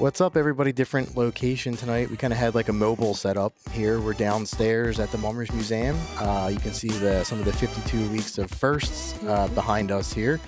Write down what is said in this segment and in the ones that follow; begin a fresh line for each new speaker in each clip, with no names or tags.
What's up, everybody? Different location tonight. We kind of had like a mobile setup here. We're downstairs at the Mummers Museum. You can see some of the 52 weeks of firsts behind us here.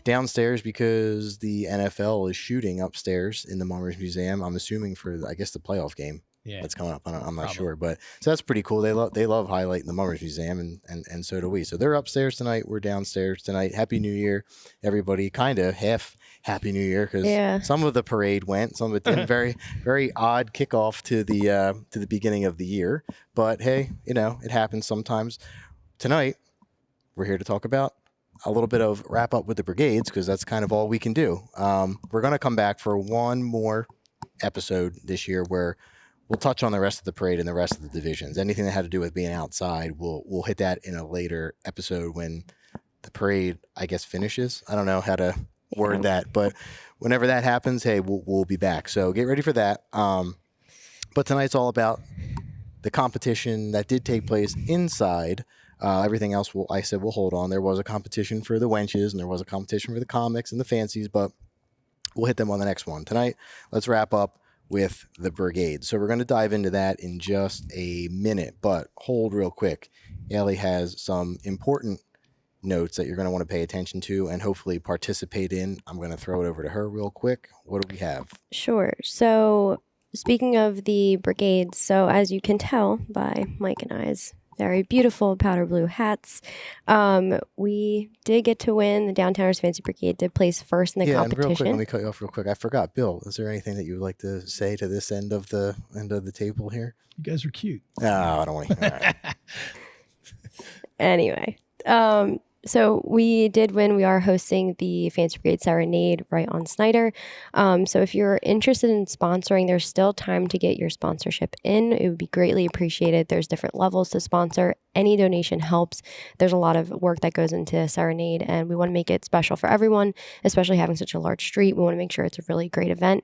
Downstairs because the NFL is shooting upstairs in the Mummers Museum. I'm assuming for, I guess, the playoff game that's coming up. I'm not sure, but so that's pretty cool. They love highlighting the Mummers Museum, and so do we. So they're upstairs tonight. We're downstairs tonight. Happy New Year, everybody. Kind of half Happy New Year because some of the parade went, some of it didn't. Very, very odd kickoff to the beginning of the year. But hey, it happens sometimes. Tonight, we're here to talk about a little bit of wrap up with the brigades because that's kind of all we can do. We're going to come back for one more episode this year where we'll touch on the rest of the parade and the rest of the divisions. Anything that had to do with being outside, we'll hit that in a later episode when the parade, I guess, finishes. I don't know how to word that, but whenever that happens, hey, we'll be back. So get ready for that. But tonight's all about the competition that did take place inside. Everything else, we'll hold on. There was a competition for the wenches, and there was a competition for the comics and the fancies, but we'll hit them on the next one. Tonight, let's wrap up with the brigade. So we're going to dive into that in just a minute, but hold real quick. Ellie has some important notes that you're going to want to pay attention to and hopefully participate in. I'm going to throw it over to her real quick. What do we have?
Sure. So speaking of the brigades, so as you can tell by Mike and I's very beautiful powder blue hats, we did get to win. The Downtowners Fancy Brigade did place first in the competition.
And real quick, let me cut you off real quick. I forgot, Bill, is there anything that you would like to say to this end of the table here?
You guys are cute.
No, I don't want to. All right.
Anyway, so we did win. We are hosting the Fancy Brigade Serenade right on Snyder. So if you're interested in sponsoring, there's still time to get your sponsorship in. It would be greatly appreciated. There's different levels to sponsor. Any donation helps. There's a lot of work that goes into Serenade, and we want to make it special for everyone, especially having such a large street. We want to make sure it's a really great event.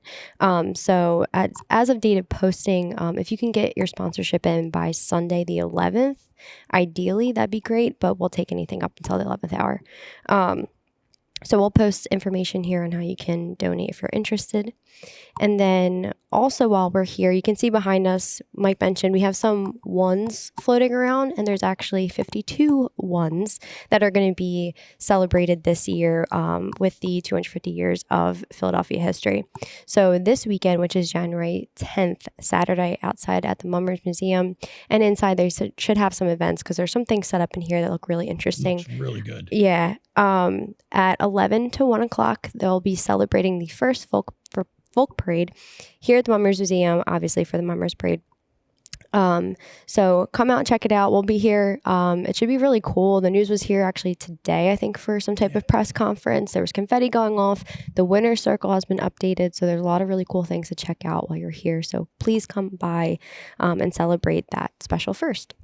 So as of date of posting, if you can get your sponsorship in by Sunday the 11th, ideally, that'd be great, but we'll take anything up until the 11th hour. So we'll post information here on how you can donate if you're interested. And then also while we're here, you can see behind us, Mike mentioned we have some ones floating around, and there's actually 52 ones that are going to be celebrated this year with the 250 years of Philadelphia history. So this weekend, which is January 10th, Saturday, outside at the Mummers Museum, and inside they should have some events because there's some things set up in here that look really interesting.
Looks really good.
Yeah. At 11 to 1 o'clock, they'll be celebrating the first folk parade here at the Mummers Museum, obviously for the Mummers Parade. So come out and check it out. We'll be here. It should be really cool. The news was here actually today, I think, for some type of press conference. There was confetti going off. The winner's circle has been updated. So there's a lot of really cool things to check out while you're here. So please come by and celebrate that special first.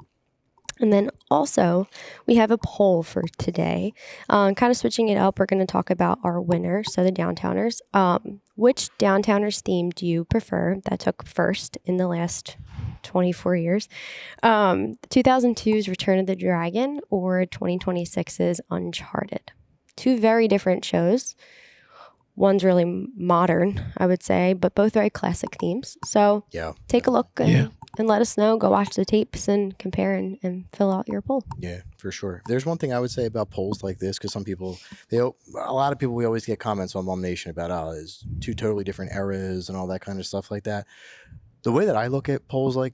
And then also, we have a poll for today. Kind of switching it up, we're going to talk about our winner, so the Downtowners. Which Downtowners theme do you prefer that took first in the last 24 years? 2002's Return of the Dragon or 2026's Uncharted? Two very different shows. One's really modern, I would say, but both very classic themes. So take a look and let us know. Go watch the tapes and compare and fill out your poll.
Yeah, for sure. There's one thing I would say about polls like this, because some people, a lot of people, we always get comments on Mum Nation about, it's two totally different eras and all that kind of stuff like that. The way that I look at polls, like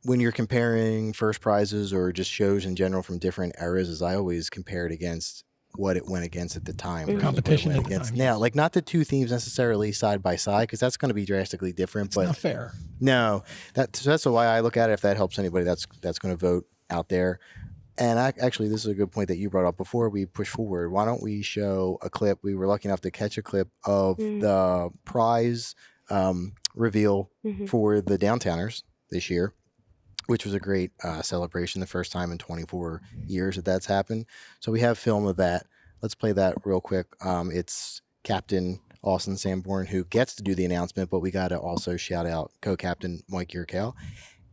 when you're comparing first prizes or just shows in general from different eras, is I always compare it against what it went against at the time.
Mm-hmm. Competition at the time.
Now, like not the two themes necessarily side by side, because that's going to be drastically different.
It's not fair.
No, that's the way I look at it. If that helps anybody that's going to vote out there. And actually, this is a good point that you brought up before we push forward. Why don't we show a clip? We were lucky enough to catch a clip of the prize reveal for the Downtowners this year, which was a great celebration, the first time in 24 years that's happened. So we have film of that. Let's play that real quick. It's Captain Austin Sanborn who gets to do the announcement, but we got to also shout out co-captain Mike Yurkel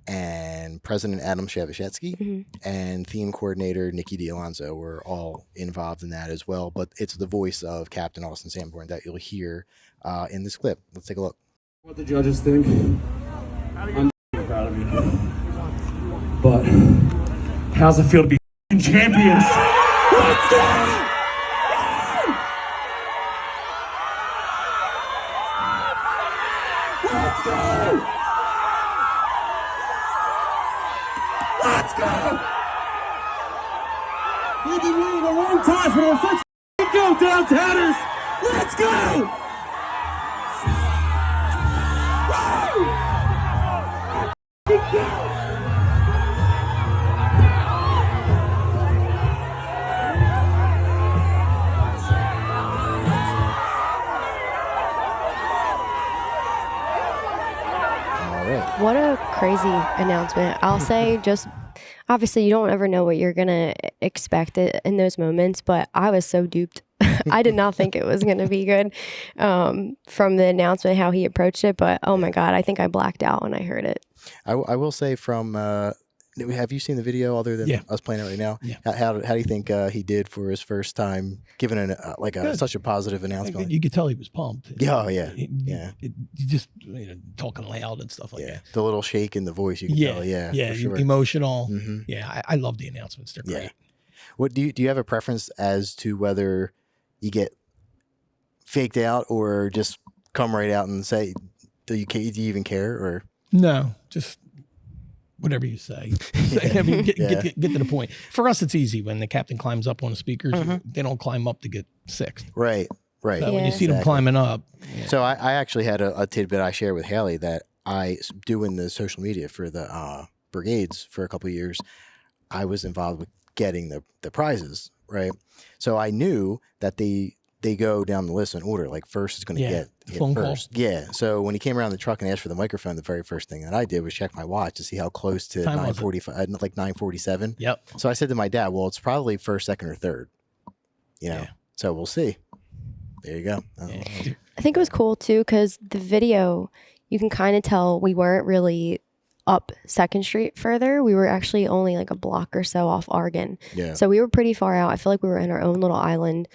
and President Adam Shavashetsky and theme coordinator Nikki D'Alonzo were all involved in that as well. But it's the voice of Captain Austin Sanborn that you'll hear in this clip. Let's take a look.
What the judges think, I'm proud of you. But how's it feel to be champions? Let's go! Let's go! Let's go! We've been waiting a long time for this. Let's go, downtowners! Let's go!
What a crazy announcement. I'll say, just obviously you don't ever know what you're going to expect in those moments, but I was so duped. I did not think it was going to be good from the announcement, how he approached it. But oh my God, I think I blacked out when I heard it.
I will say from, have you seen the video other than us playing it right now?
Yeah.
How do you think he did for his first time, given such a positive announcement?
You could tell he was pumped.
Yeah, oh, yeah,
You just talking loud and stuff like that.
The little shake in the voice, you can tell.
Yeah,
for sure.
emotional.
Mm-hmm.
Yeah, I love the announcements. They're great.
What do you have a preference as to whether you get faked out or just come right out and say, do you even care, or
No, just whatever you say. I mean, get to the point. For us, it's easy when the captain climbs up on the speakers. They don't climb up to get sixth.
Right.
So when you see them climbing up.
So I actually had a tidbit I shared with Haley that I, doing the social media for the brigades for a couple of years, I was involved with getting the prizes, right? So I knew that they go down the list in order. Like first is going to get
phone
first.
Call.
Yeah. So when he came around the truck and asked for the microphone, the very first thing that I did was check my watch to see how close to 9:45, like 9:47.
Yep.
So I said to my dad, well, it's probably first, second, or third. So we'll see. There you go.
I think it was cool too, because the video, you can kind of tell we weren't really up 2nd Street further. We were actually only like a block or so off Argon.
Yeah.
So we were pretty far out. I feel like we were in our own little island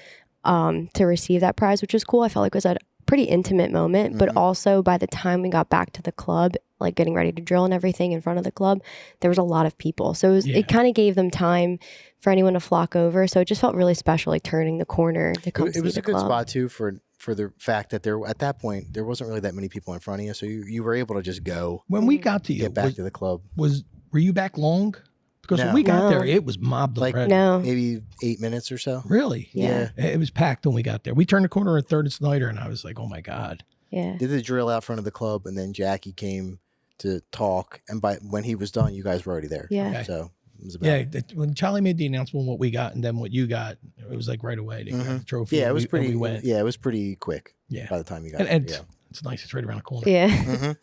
to receive that prize, which was cool. I felt like it was a pretty intimate moment, but also by the time we got back to the club, like getting ready to drill and everything in front of the club, there was a lot of people. So it kind of gave them time for anyone to flock over. So it just felt really special, like turning the corner to come see the club.
It was a good spot too for the fact that at that point there wasn't really that many people in front of you, so you were able to just go.
When we got to you,
get back to the club.
Were you back long? Because when we got there, it was mobbed already.
Maybe 8 minutes or so.
Really?
Yeah.
It was packed when we got there. We turned the corner at 3rd and Snyder, and I was like, oh my God.
Yeah.
Did the drill out front of the club, and then Jackie came to talk, and when he was done, you guys were already there.
Yeah.
Okay.
So it was about
when Charlie made the announcement what we got and then what you got, it was like right away. They got the trophy.
Yeah, it was pretty.
We went.
Yeah, it was pretty quick.
Yeah.
By the time you got
And
there.
it's nice. It's right around the corner.
Yeah.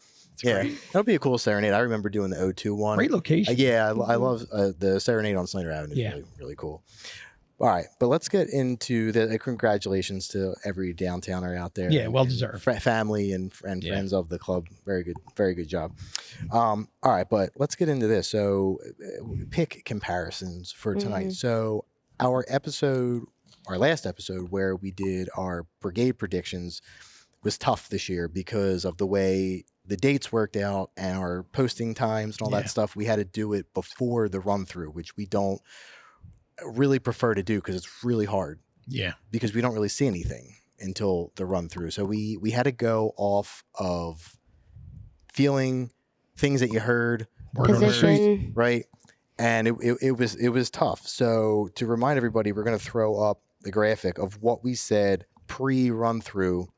Yeah, that'll be a cool serenade. I remember doing the O2 one.
Great location.
I love the serenade on Snyder Avenue.
Yeah.
Really, really cool. All right, but let's get into the congratulations to every downtowner out there.
Yeah, well deserved.
Family and friends of the club. Very good job. All right, but let's get into this. So, pick comparisons for tonight. So, our last episode where we did our brigade predictions was tough this year because of the way the dates worked out and our posting times and all that stuff. We had to do it before the run through, which we don't really prefer to do because it's really hard.
Yeah.
Because we don't really see anything until the run through. So we had to go off of feeling, things that you heard,
Position,
right? And it was tough. So to remind everybody, we're going to throw up the graphic of what we said pre-run through.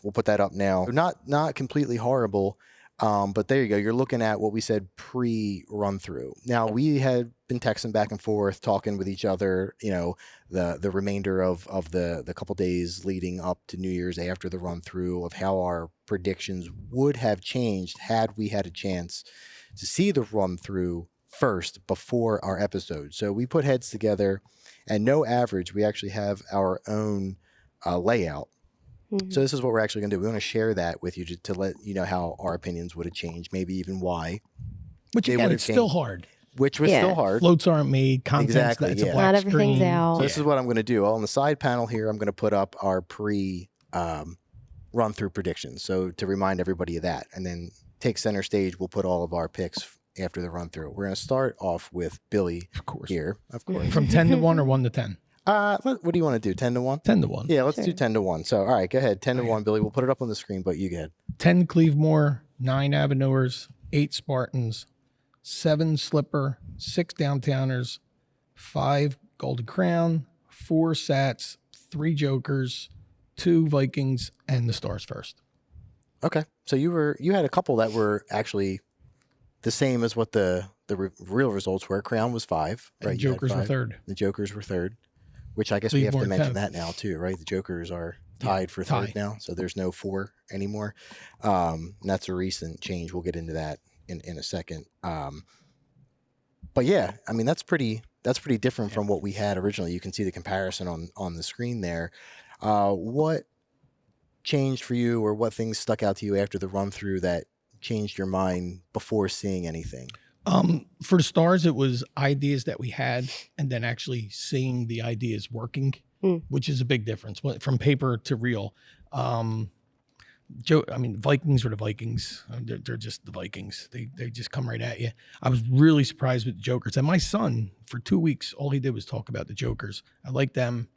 We'll put that up now. Not completely horrible, but there you go. You're looking at what we said pre-run through. Now we had been texting back and forth, talking with each other. The remainder of the couple days leading up to New Year's after the run through of how our predictions would have changed had we had a chance to see the run through first before our episode. So we put heads together, and no average. We actually have our own layout. So this is what we're actually going to do. We want to share that with you to let you know how our opinions would have changed, maybe even why.
Which again, it's still hard.
Which was still hard.
Floats aren't made. Content's
Exactly.
a black
not everything's
screen.
out.
So this is what I'm going to do. On the side panel here, I'm going to put up our run through predictions. So to remind everybody of that, and then take center stage, we'll put all of our picks after the run through. We're going to start off with Billy,
Of course.
here, of course.
From 10 to 1 or 1 to 10?
What do you want to do? 10 to 1?
10 to 1.
Yeah, let's do
Sure.
10 to 1. So, all right, go ahead. 10 to 1, Billy. We'll put it up on the screen, but you go ahead.
10 Cleavemore, 9 Aveneurs, 8 Spartans, 7 Slipper, 6 Downtowners, 5 Golden Crown, 4 Sats, 3 Jokers, 2 Vikings, and the Stars first.
Okay. So you had a couple that were actually the same as what the real results were. Crown was 5, right?
And
You had
Jokers were
5.
third.
The Jokers were third, which I guess we have to
Cleavemore
mention
10th.
that now too, right? The Jokers are tied for third
tie.
now, so there's no 4 anymore. That's a recent change. We'll get into that in a second. But yeah, I mean that's pretty different from what we had originally. You can see the comparison on the screen there. What changed for you, or what things stuck out to you after the run through that changed your mind before seeing anything?
For the Stars, it was ideas that we had and then actually seeing the ideas working, which is a big difference from paper to real. Vikings are the Vikings. They're just the Vikings. They just come right at you. I was really surprised with the Jokers. And my son, for 2 weeks, all he did was talk about the Jokers. I like them.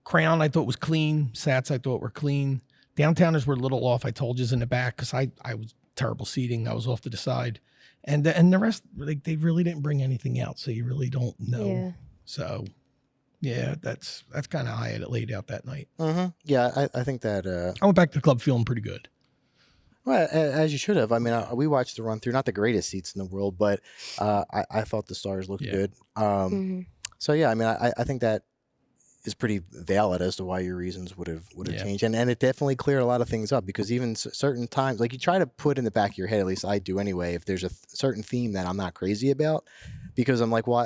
Crown, I thought was clean. Sats, I thought were clean. Downtowners were a little off. I told you in the back because I was terrible seating. I was off to the side. And the rest, they really didn't bring anything out. So you really don't know.
Yeah.
So, yeah, that's kind of how I had it laid out that night.
Mm-hmm. Yeah, I think that.
I went back to the club feeling pretty good.
Well, as you should have. I mean, we watched the run through. Not the greatest seats in the world, but I thought the Stars looked good. So yeah, I mean, I think that is pretty valid as to why your reasons would have changed, and it definitely cleared a lot of things up, because even certain times, like you try to put in the back of your head, at least I do anyway, if there's a certain theme that I'm not crazy about, because I'm like, well,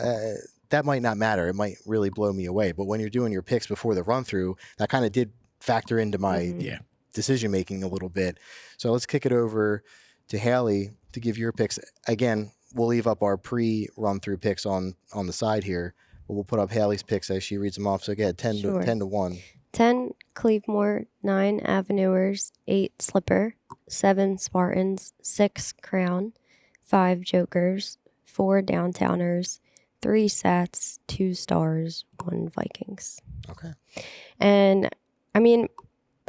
that might not matter, it might really blow me away, but when you're doing your picks before the run through, that kind of did factor into my decision making a little bit. So let's kick it over to Haley to give your picks. Again, we'll leave up our pre-run through picks on the side here. But we'll put up Haley's picks as she reads them off. So again, 10 to 1.
10 Cleavemore, 9 Aveneurs, 8 Slipper, 7 Spartans, 6 Crown, 5 Jokers, 4 Downtowners, 3 Sats, 2 Stars, 1 Vikings.
Okay.
And I mean,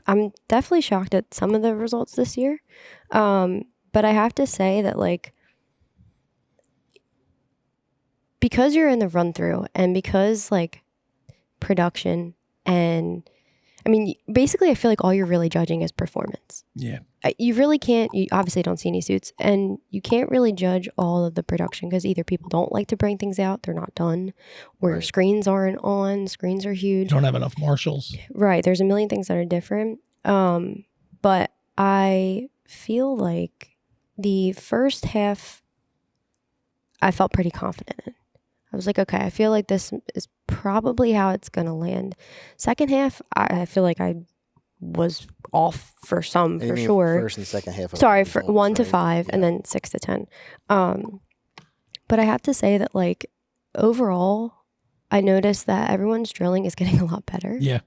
I'm definitely shocked at some of the results this year. But I have to say that, like, because you're in the run through and because like production and I mean, basically I feel like all you're really judging is performance.
Yeah.
You really can't, you obviously don't see any suits, and you can't really judge all of the production because either people don't like to bring things out, they're not done, or
Right.
screens aren't on, screens are
You
huge.
don't have enough marshals.
Right. There's a million things that are different. But I feel like the first half I felt pretty confident in. I was like, okay, I feel like this is probably how it's going to land. Second half, I feel like I was off for some,
And you
for
mean
sure.
First and second half. Of
Sorry,
the
for
results,
1 to
right?
5 and
Yeah.
then 6 to 10. But I have to say that, like, overall, I noticed that everyone's drilling is getting a lot better.
Yeah.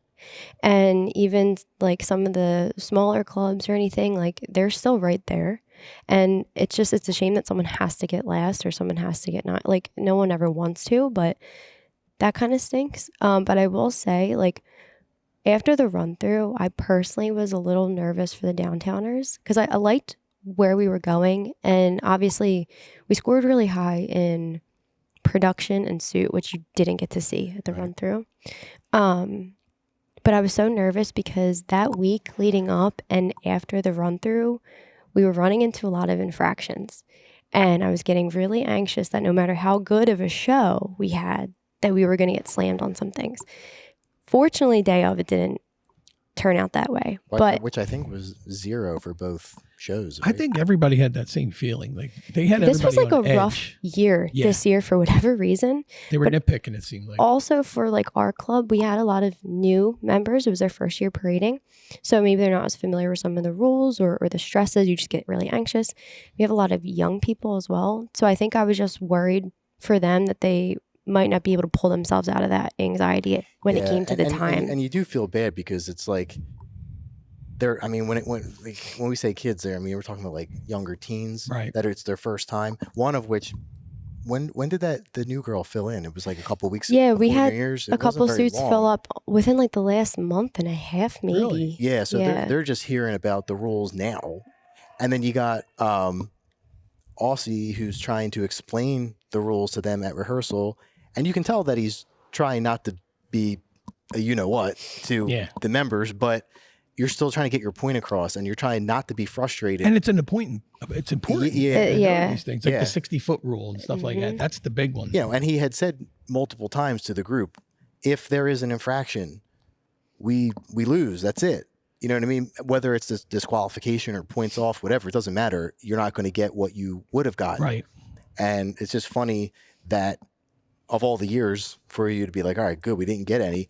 And even like some of the smaller clubs or anything, like they're still right there. And it's a shame that someone has to get last or someone has to get not, like no one ever wants to, but that kind of stinks. But I will say, like, after the run through, I personally was a little nervous for the Downtowners because I liked where we were going. And obviously we scored really high in production and suit, which you didn't get to see at the run through. But I was so nervous because that week leading up and after the run through, we were running into a lot of infractions. And I was getting really anxious that no matter how good of a show we had, that we were going to get slammed on some things. Fortunately, day of, it didn't turn out that way. But
Which I think was 0 for both shows.
I
Right?
think everybody had that same feeling. Like they had
this was
everybody
like a
on
rough
edge.
year
Yeah.
this year for whatever reason.
They were
but
nitpicking, it seemed like.
Also for like our club, we had a lot of new members. It was their first year parading. So maybe they're not as familiar with some of the rules or the stresses. You just get really anxious. We have a lot of young people as well. So I think I was just worried for them that they might not be able to pull themselves out of that anxiety when it
Yeah,
came to the
and-
time.
And you do feel bad because it's like I mean, when we say kids there, I mean, we're talking about like younger teens,
Right.
that it's their first time. One of which, when did the new girl fill in? It was like a couple weeks.
Yeah, we
before
had
New Year's.
a
It wasn't
couple
very
suits fill
long.
up within like the last month and a half, maybe.
Really?
Yeah, so
Yeah.
they're just hearing about the rules now, and then you got Aussie who's trying to explain the rules to them at rehearsal, and you can tell that he's trying not to be a you know what to
Yeah.
the members, but you're still trying to get your point across, and you're trying not to be frustrated.
And it's an appointment. It's important.
Yeah.
to know
Yeah.
These things like
Yeah.
the 60-foot rule and stuff like that. That's the big one.
You know, and he had said multiple times to the group, if there is an infraction, we lose. That's it. You know what I mean? Whether it's this disqualification or points off, whatever, it doesn't matter. You're not going to get what you would have gotten.
Right.
And it's just funny that of all the years for you to be like, all right, good, we didn't get any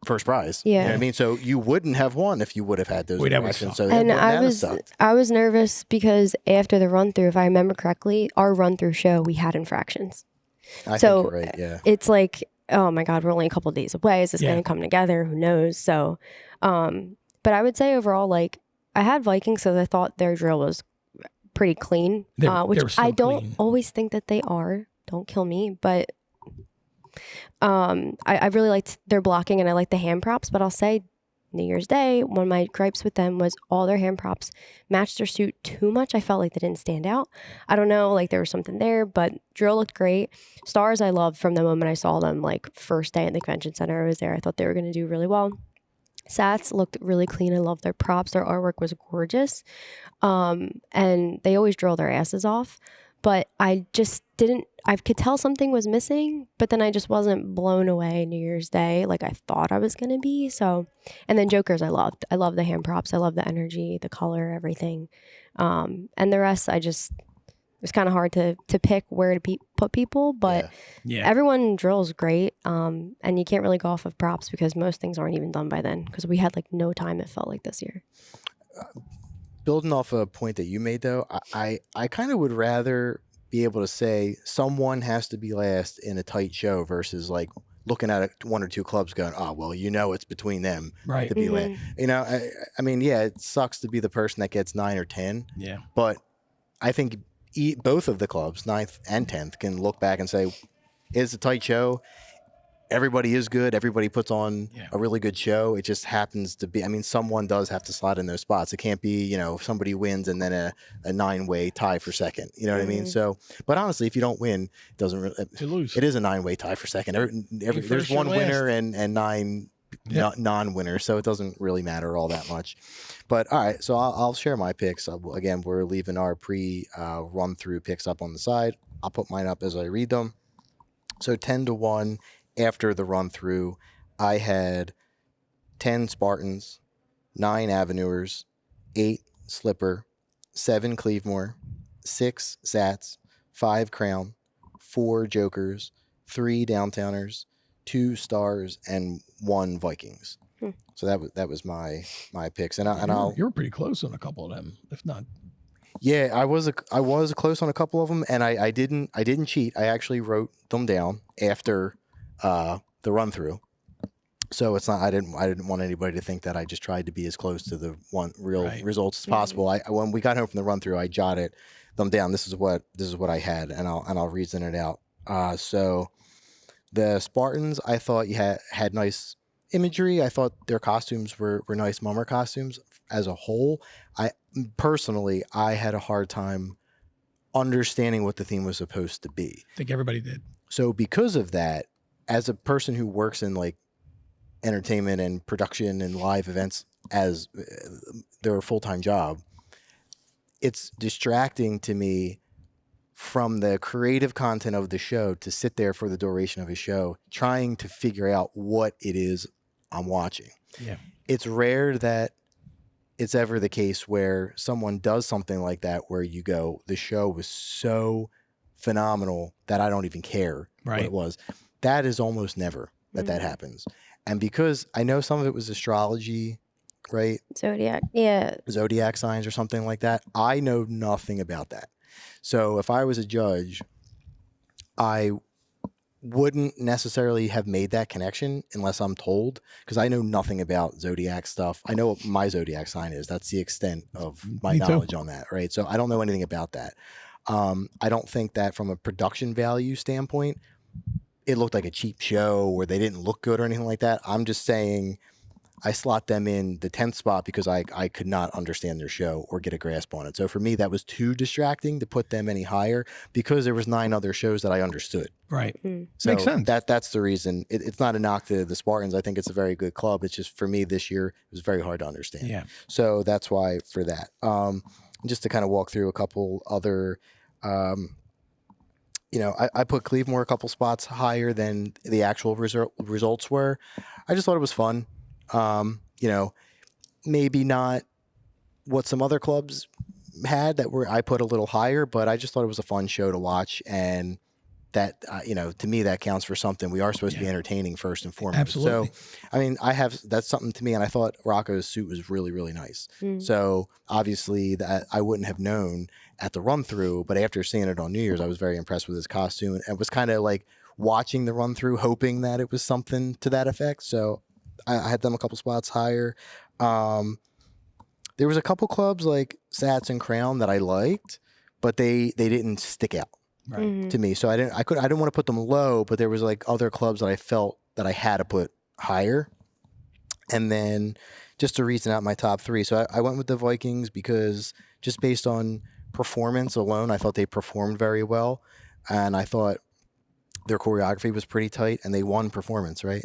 first prize. You know
Yeah.
what I mean? So you wouldn't have won if you would have had those
Boy, that would
infractions.
suck.
So
And
that
I
wouldn't have
was
sucked.
I was nervous because after the run through, if I remember correctly, our run through show we had infractions.
I
so
think you're right. Yeah.
It's like, oh my God, we're only a couple of days away. Is this
Yeah.
going to come together? Who knows? So, but I would say overall, like I had Vikings, so I thought their drill was pretty clean, which
they're so
I don't
clean.
always think that they are. Don't kill me, but I really liked their blocking and I like the hand props. But I'll say New Year's Day, one of my gripes with them was all their hand props matched their suit too much. I felt like they didn't stand out. I don't know, like there was something there, but drill looked great. Stars I loved from the moment I saw them, like first day at the convention center I was there. I thought they were going to do really well. Sats looked really clean. I loved their props. Their artwork was gorgeous. And they always drill their asses off. But I just didn't, I could tell something was missing, but then I just wasn't blown away New Year's Day like I thought I was going to be. So, and then Jokers I loved. I love the hand props. I love the energy, the color, everything. And the rest, it was kind of hard to pick where to put people, but
Yeah.
everyone drills great. And you can't really go off of props because most things aren't even done by then because we had like no time, it felt like this year.
Building off a point that you made, though, I kind of would rather be able to say someone has to be last in a tight show versus like looking at one or two clubs going, oh, well, you know, it's between them
Right.
to be last. You know, I mean, yeah, it sucks to be the person that gets 9 or 10,
Yeah.
but I think both of the clubs, 9th and 10th, can look back and say, it's a tight show. Everybody is good. Everybody puts on a really good show. It just happens to be, I mean, someone does have to slot in those spots. It can't be, you know, if somebody wins and then a 9-way tie for second. You know what I mean? So, but honestly, if you don't win, it doesn't really,
You lose.
it is a 9-way tie for second. There's
first,
one
you're
winner and 9 non-winners, so it doesn't really matter all that much. But all right, so I'll share my picks. Again, we're leaving our run-through picks up on the side. I'll put mine up as I read them. So 10-1 after the run-through, I had 10 Spartans, 9 Avenuers, 8 Slipper, 7 Cleavemore, 6 Sats, 5 Crown, 4 Jokers, 3 Downtowners, 2 Stars, and 1 Vikings. So that was my picks, and I'll
You were pretty close on a couple of them, if not.
yeah, I was close on a couple of them, and I didn't cheat. I actually wrote them down after the run through. So it's not, I didn't want anybody to think that I just tried to be as close to the real results as possible. When we got home from the run through, I jotted them down. This is what I had, and I'll reason it out. So the Spartans, I thought you had nice imagery. I thought their costumes were nice mummer costumes as a whole. I had a hard time understanding what the theme was supposed to be.
I think everybody did.
So because of that, as a person who works in like entertainment and production and live events as their full-time job, it's distracting to me from the creative content of the show to sit there for the duration of a show trying to figure out what it is I'm watching.
Yeah.
It's rare that it's ever the case where someone does something like that where you go, the show was so phenomenal that I don't even care what it was. That is almost never that happens. And because I know some of it was astrology, right?
Zodiac, yeah.
Zodiac signs or something like that. I know nothing about that. So if I was a judge, I wouldn't necessarily have made that connection unless I'm told, because I know nothing about zodiac stuff. I know what my zodiac sign is. That's the extent of my
Me too.
knowledge on that, right? So I don't know anything about that. I don't think that from a production value standpoint, it looked like a cheap show or they didn't look good or anything like that. I'm just saying I slot them in the 10th spot because I could not understand their show or get a grasp on it. So for me, that was too distracting to put them any higher because there was 9 other shows that I understood.
Right.
So
Makes sense.
That's the reason. It's not a knock to the Spartans. I think it's a very good club. It's just for me this year, it was very hard to understand.
Yeah.
So that's why for that. Just to kind of walk through a couple other, I put Cleveland a couple spots higher than the actual results were. I just thought it was fun. Maybe not what some other clubs had that I put a little higher, but I just thought it was a fun show to watch. And that, to me, that counts for something. We are supposed to be entertaining first and foremost.
Absolutely.
So, I mean, that's something to me. And I thought Rocco's suit was really, really nice. So obviously that I wouldn't have known at the run through, but after seeing it on New Year's, I was very impressed with his costume and was kind of like watching the run through, hoping that it was something to that effect. So I had them a couple spots higher. There was a couple clubs like Sats and Crown that I liked, but they didn't stick out to me. So I didn't want to put them low, but there was like other clubs that I felt that I had to put higher. And then just to reason out my top 3. So I went with the Vikings because just based on performance alone, I thought they performed very well. And I thought their choreography was pretty tight and they won performance, right?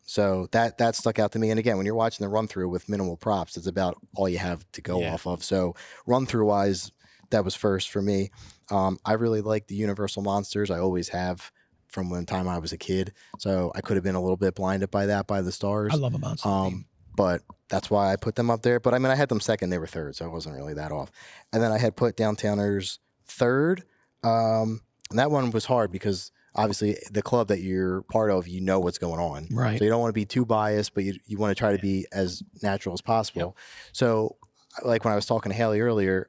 So that stuck out to me. And again, when you're watching the run through with minimal props, it's about all you have to go off of. So run through wise, that was first for me. I really like the Universal Monsters. I always have from when time I was a kid. So I could have been a little bit blinded by the stars.
I love a monster theme.
But that's why I put them up there. But I mean, I had them second, they were third, so I wasn't really that off. And then I had put Downtowners third. And that one was hard because obviously the club that you're part of, you know what's going on.
Right.
So you don't want to be too biased, but you want to try to be as natural as possible. So like when I was talking to Haley earlier,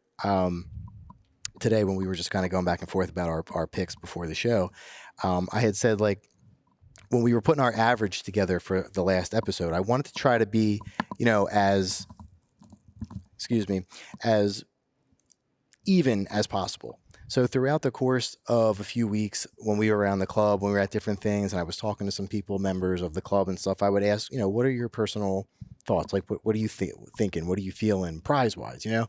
today when we were just kind of going back and forth about our picks before the show, I had said like, when we were putting our average together for the last episode, I wanted to try to be, as even as possible. So throughout the course of a few weeks, when we were around the club, when we were at different things, and I was talking to some people, members of the club and stuff, I would ask, what are your personal thoughts? Like, what are you thinking? What are you feeling prize-wise, And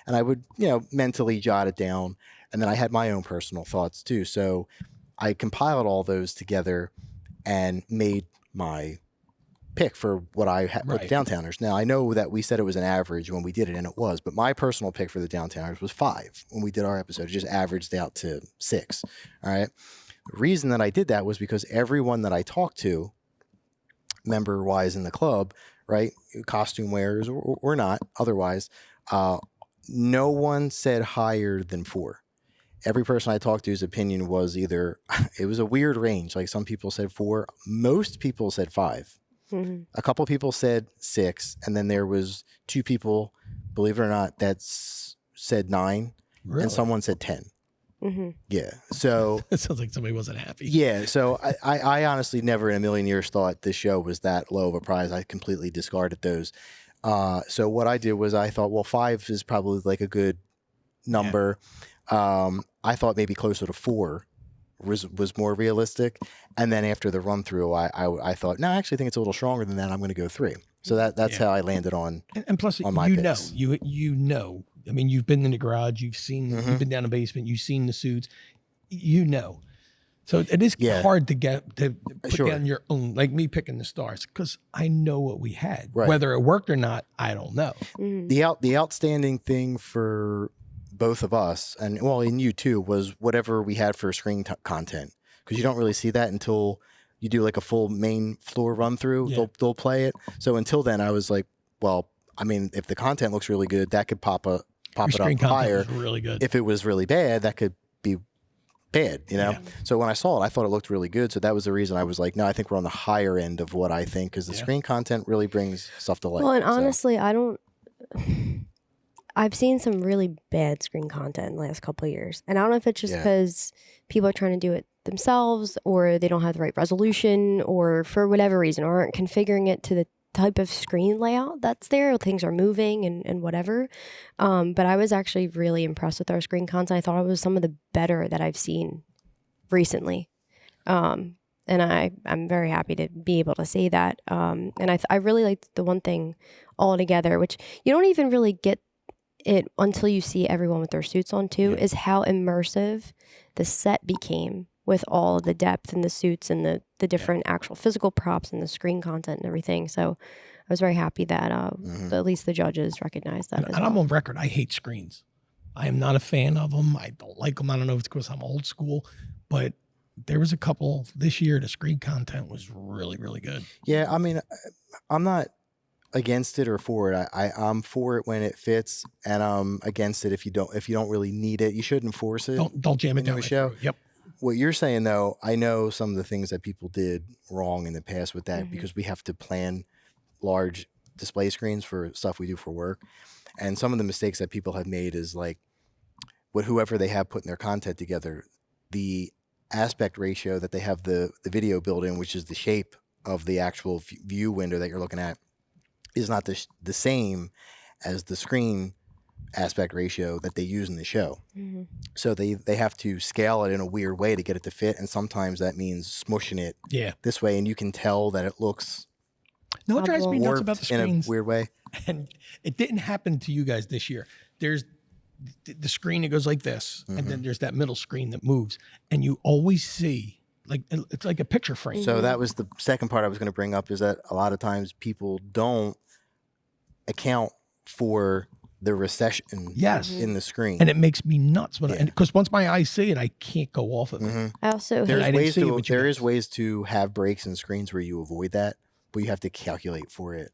I would, mentally jot it down. And then I had my own personal thoughts too. So I compiled all those together and made my pick for what I had put the Downtowners. Now, I know that we said it was an average when we did it, and it was, but my personal pick for the Downtowners was 5 when we did our episode. It just averaged out to 6. All right. The reason that I did that was because everyone that I talked to, member-wise in the club, right, costume wearers or not, otherwise, no one said higher than 4. Every person I talked to's opinion was either, it was a weird range. Like some people said 4, most people said 5. A couple people said 6, and then there was 2 people, believe it or not, that said 9, and someone said 10. Yeah. So
it sounds like somebody wasn't happy.
Yeah. So I honestly never in a million years thought this show was that low of a prize. I completely discarded those. So what I did was I thought, well, 5 is probably like a good number. I thought maybe closer to 4 was more realistic. And then after the run through, I thought, no, I actually think it's a little stronger than that. I'm going to go 3. So that's how I landed on.
And plus,
on my picks.
I mean, you've been in the garage, you've been down the basement, you've seen the suits, So it is hard to get to put down your own, like me picking the stars, because I know what we had.
Right.
Whether it worked or not, I don't know.
The outstanding thing for both of us, and well, in you too, was whatever we had for screen content, because you don't really see that until you do like a full main floor run through. They'll play it. So until then, I was like, well, I mean, if the content looks really good, that could pop it up higher.
Really good.
If it was really bad, that could be bad, Yeah. So when I saw it, I thought it looked really good. So that was the reason I was like, no, I think we're on the higher end of what I think, because the screen content really brings stuff to life.
Well, and honestly, I've seen some really bad screen content in the last couple of years. And I don't know if it's just because people are trying to do it themselves, or they don't have the right resolution, or for whatever reason, or aren't configuring it to the type of screen layout that's there. Things are moving and whatever. But I was actually really impressed with our screen content. I thought it was some of the better that I've seen recently. And I'm very happy to be able to say that. And I really liked the one thing altogether, which you don't even really get it until you see everyone with their suits on too, is how immersive the set became with all of the depth and the suits and the different actual physical props and the screen content and everything. So I was very happy that at least the judges recognized that.
And I'm on record. I hate screens. I am not a fan of them. I don't like them. I don't know if it's because I'm old school, but there was a couple this year. The screen content was really, really good.
Yeah, I mean, I'm not against it or for it. I'm for it when it fits, and I'm against it if you don't really need it. You shouldn't force it.
Don't jam it
into
down
a
my
show.
throat. Yep.
What you're saying though, I know some of the things that people did wrong in the past with that because we have to plan large display screens for stuff we do for work, and some of the mistakes that people have made is like, whoever they have putting their content together, the aspect ratio that they have the video built in, which is the shape of the actual view window that you're looking at, is not the same as the screen aspect ratio that they use in the show. So they have to scale it in a weird way to get it to fit, and sometimes that means smushing it this way, and you can tell that it looks
No, what drives me nuts
warped
about the
in
screens,
a weird way.
and it didn't happen to you guys this year. There's the screen that goes like this, and then there's that middle screen that moves, and you always see like it's like a picture frame.
So that was the second part I was going to bring up, is that a lot of times people don't account for the recession in the screen.
And it makes me nuts because once my eyes see it, I can't go off of it.
I also
There
hate
is ways to have breaks in screens where you avoid that, but you have to calculate for it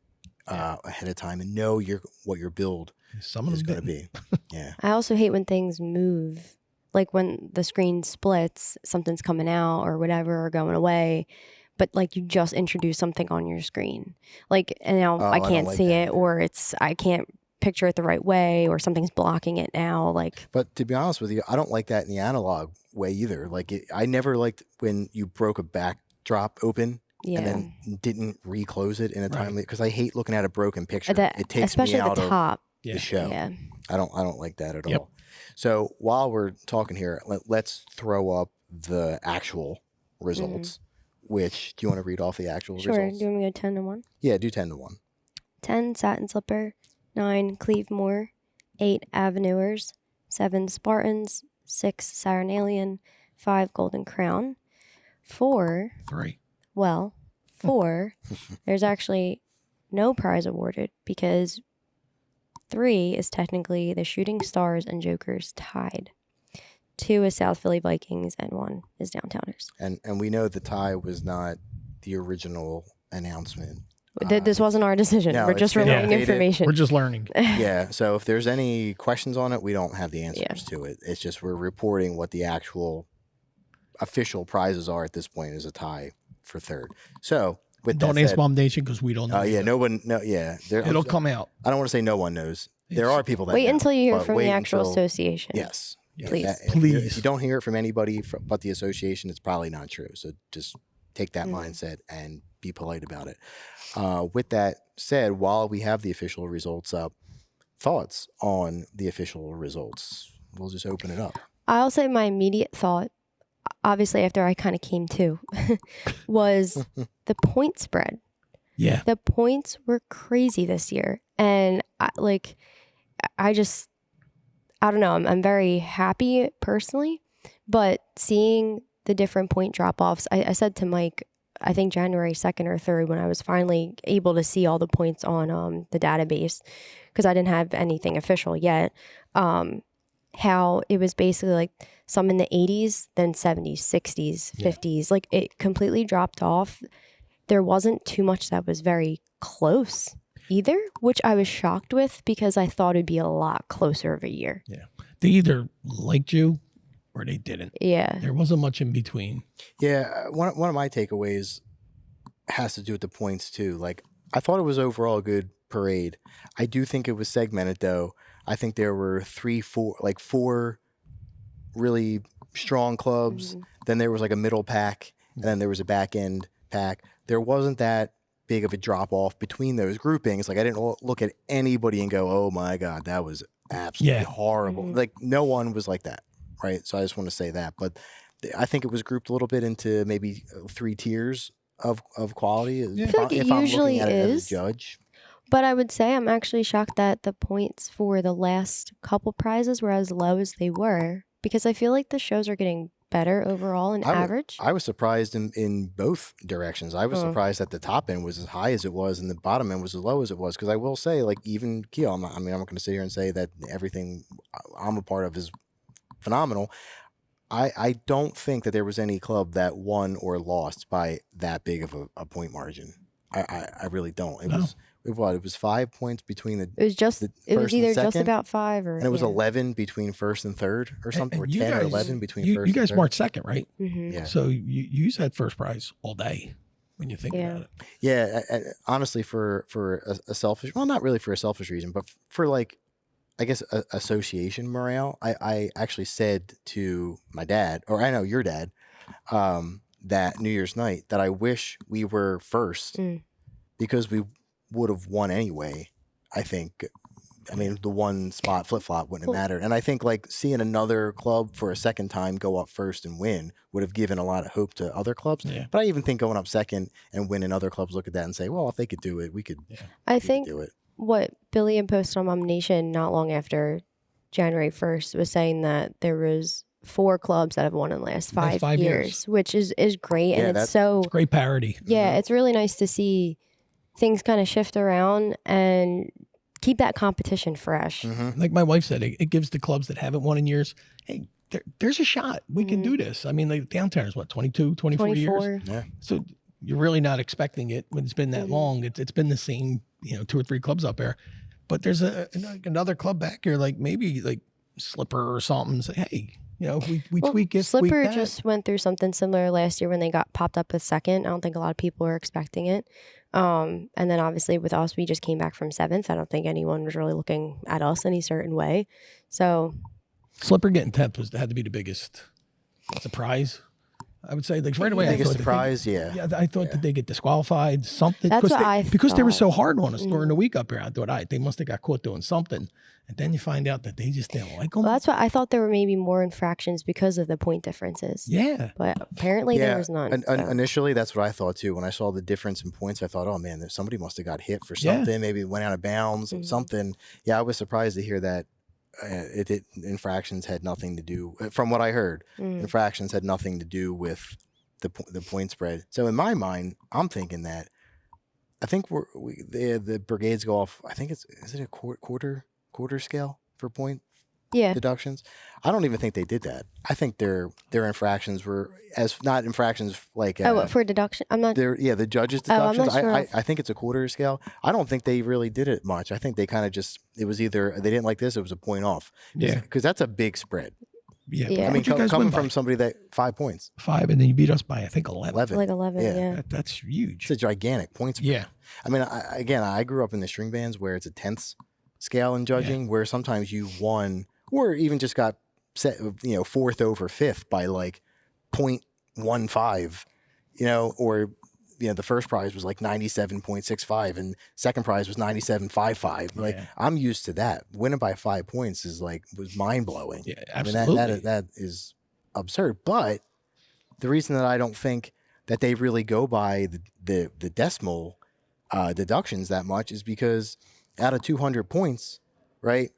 ahead of time and know what your build is going to be. Yeah.
I also hate when things move, like when the screen splits, something's coming out or whatever, or going away, but like you just introduce something on your screen, like, and now I can't see it, or I can't picture it the right way, or something's blocking it now. Like,
but to be honest with you, I don't like that in the analog way either. Like, I never liked when you broke a backdrop open and then didn't reclose it in a timely, because I hate looking at a broken picture. It takes
especially
me out
the top.
Of the show.
Yeah.
I don't like that at all. So while we're talking here, let's throw up the actual results. Which, do you want to read off the actual results?
Sure. Do you want me to go 10-1?
Yeah, do 10-1.
10 Satin Slipper, 9 Cleavemore, 8 Avenuers, 7 Spartans, 6 Saranalian, 5 Golden Crown, 4 there's actually no prize awarded because 3 is technically the Shooting Stars and Jokers tied. 2 is South Philly Vikings, and 1 is Downtowners.
And we know the tie was not the original announcement.
This wasn't our decision.
No,
we're just relaying information.
We're just learning.
Yeah. So if there's any questions on it, we don't have the answers to it. It's just we're reporting what the actual official prizes are at this point, is a tie for third. So
Don't ask Mom Nation because we don't know.
It'll
come out.
I don't want to say no one knows. There are people that
wait
know,
until you hear from the actual association.
Yes.
Please.
If you don't hear it from anybody but the association, it's probably not true. So just take that mindset and be polite about it. With that said, while we have the official results up, thoughts on the official results? We'll just open it up.
I'll say my immediate thought, obviously after I kind of came to, was the point spread.
Yeah.
The points were crazy this year. And I don't know, I'm very happy personally, but seeing the different point drop-offs, I said to Mike, I think January 2nd or 3rd, when I was finally able to see all the points on the database, because I didn't have anything official yet, how it was basically like some in the 80s, then 70s, 60s, 50s. Like, it completely dropped off. There wasn't too much that was very close either, which I was shocked with because I thought it'd be a lot closer of a year.
Yeah. They either liked you or they didn't.
Yeah.
There wasn't much in between.
Yeah. One of my takeaways has to do with the points too. Like, I thought it was overall a good parade. I do think it was segmented though. I think there were 4 really strong clubs Then there was like a middle pack, and then there was a back end pack. There wasn't that big of a drop off between those groupings. Like I didn't look at anybody and go, "Oh my God, that was absolutely horrible." Like no one was like that, right? So I just want to say that. But I think it was grouped a little bit into maybe 3 tiers of quality.
I feel like it usually
it as
is.
a judge.
But I would say I'm actually shocked that the points for the last couple prizes were as low as they were, because I feel like the shows are getting better overall in average.
I was surprised in both directions. I was surprised that the top end was as high as it was and the bottom end was as low as it was. Because I will say, like, even Keel, I'm not going to sit here and say that everything I'm a part of is phenomenal. I don't think that there was any club that won or lost by that big of a point margin. I really don't. It was 5 points between the.
It was just. It was either just about 5 or.
And it was 11 between first and third, or something, or 10 or 11 between first.
You guys
and third.
marked second, right?
Yeah.
So you had first prize all day when you think about it.
Yeah, honestly, for a selfish, well, not really for a selfish reason, but for like, I guess association morale. I actually said to my dad, or I know your dad, that New Year's night that I wish we were first because we would have won anyway. I think. I mean, the one spot flip-flop wouldn't have mattered. And I think like seeing another club for a second time go up first and win would have given a lot of hope to other clubs. Yeah. But I even think going up second and winning, other clubs look at that and say, well, if they could do it, we could,
I think
do it.
What Billy had posted on Mom Nation not long after January 1st was saying that there was 4 clubs that have won in the last 5 years, which is great. And it's
great parity.
Yeah, it's really nice to see things kind of shift around and keep that competition fresh.
Like my wife said, it gives the clubs that haven't won in years, hey, there's a shot. We can do this. I mean, like Downtowners, what, 22, 24 years?
Yeah.
So you're really not expecting it when it's been that long. It's been the same, 2 or 3 clubs up there. But there's another club back here, like maybe like Slipper or something. Say, hey, we tweak it.
Slipper just went through something similar last year when they got popped up with second. I don't think a lot of people were expecting it. And then obviously with us, we just came back from 7th. I don't think anyone was really looking at us any certain way. So
Slipper getting 10th had to be the biggest surprise. I would say, like right away,
biggest surprise, yeah.
I thought that they get disqualified, something.
That's what
because they were so hard on us during the week up here. I thought, they must have got caught doing something. And then you find out that they just didn't like them.
Well, that's what I thought. There were maybe more infractions because of the point differences.
Yeah.
But apparently there was none.
Initially, that's what I thought too. When I saw the difference in points, I thought, oh man, somebody must have got hit for something. Maybe went out of bounds, something. Yeah, I was surprised to hear that. Infractions had nothing to do, from what I heard, infractions had nothing to do with the point spread. So in my mind, I'm thinking that I think the brigades go off. I think is it a quarter scale for point deductions? I don't even think they did that. I think their infractions were not infractions like
for deduction. I'm not.
The judges' deductions.
I'm not sure.
I think it's a quarter scale. I don't think they really did it much. I think they kind of just, it was either they didn't like this, it was a point off. Yeah, because that's a big spread.
Yeah.
I mean, coming from somebody that 5 points.
5, and then you beat us by, I think, 11.
Like 11, yeah.
That's huge.
It's a gigantic point spread. Yeah. I mean, I grew up in the string bands where it's a tenths scale in judging, where sometimes you won or even just got set, 4th over 5th by like 0.15, or the first prize was like 97.65 and second prize was 97.55. Like I'm used to that. Winning by 5 points was mind blowing.
Yeah, absolutely.
I mean, that is absurd. But the reason that I don't think that they really go by the decimal deductions that much is because out of 200 points, right?